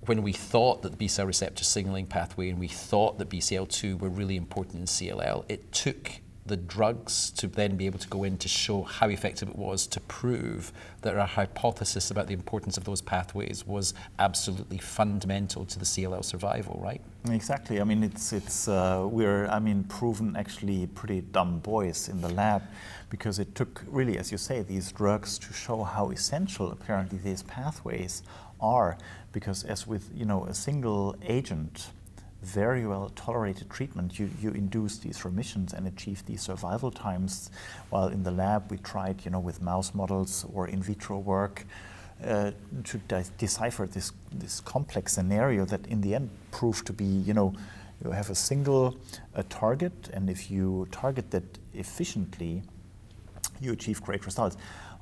when we thought that the B-cell receptor signaling pathway and we thought that Bcl-2 were really important in CLL, it took the drugs to then be able to go in to show how effective it was to prove that our hypothesis about the importance of those pathways was absolutely fundamental to the CLL survival, right? Exactly. I mean, we're proven actually pretty dumb boys in the lab, because it took really, as you say, these drugs to show how essential apparently these pathways are. Because as with, a single agent, very well tolerated treatment, you induce these remissions and achieve these survival times. While in the lab we tried, with mouse models or in vitro work to decipher this complex scenario that in the end proved to be, you have a single target, and if you target that efficiently, you achieve great results.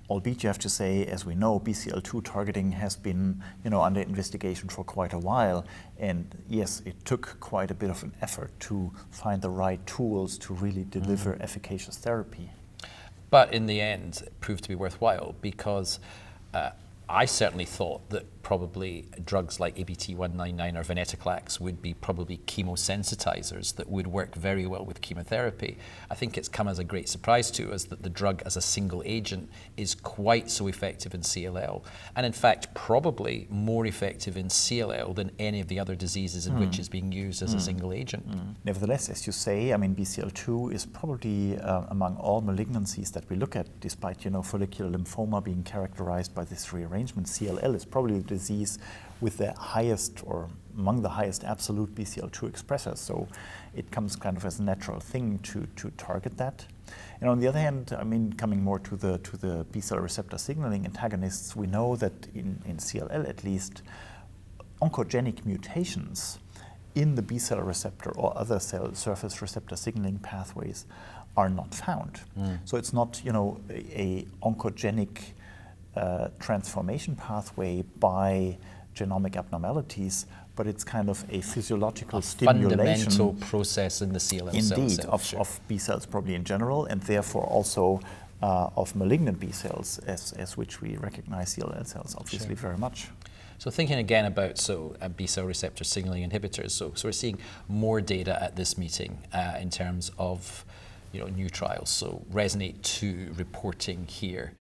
Albeit you have to say, as we know, Bcl-2 targeting has been, under investigation for quite a while. And yes, it took quite a bit of an effort to find the right tools to really deliver efficacious therapy. But in the end, it proved to be worthwhile, because I certainly thought that probably drugs like ABT-199 or Venetoclax would be probably chemosensitizers that would work very well with chemotherapy. I think it's come as a great surprise to us that the drug as a single agent is quite so effective in CLL, and in fact probably more effective in CLL than any of the other diseases in which it's being used as a single agent. Nevertheless, as you say, Bcl-2 is probably among all malignancies that we look at, despite follicular lymphoma being characterized by this rearrangement, CLL is probably the disease with the highest, or among the highest, absolute Bcl-2 expressors. So it comes kind of as a natural thing to target that. And on the other hand, coming more to the B-cell receptor signaling antagonists, we know that in CLL at least, oncogenic mutations in the B-cell receptor or other cell surface receptor signaling pathways are not found. So it's not, a oncogenic transformation pathway by genomic abnormalities, but it's kind of a physiological stimulation. Fundamental process in the CLL cell. Indeed, of B cells probably in general, and therefore also of malignant B cells, as which we recognize CLL cells obviously very much. So thinking again about B-cell receptor signaling inhibitors, so we're seeing more data at this meeting in terms of new trials. So Resonate 2 reporting here.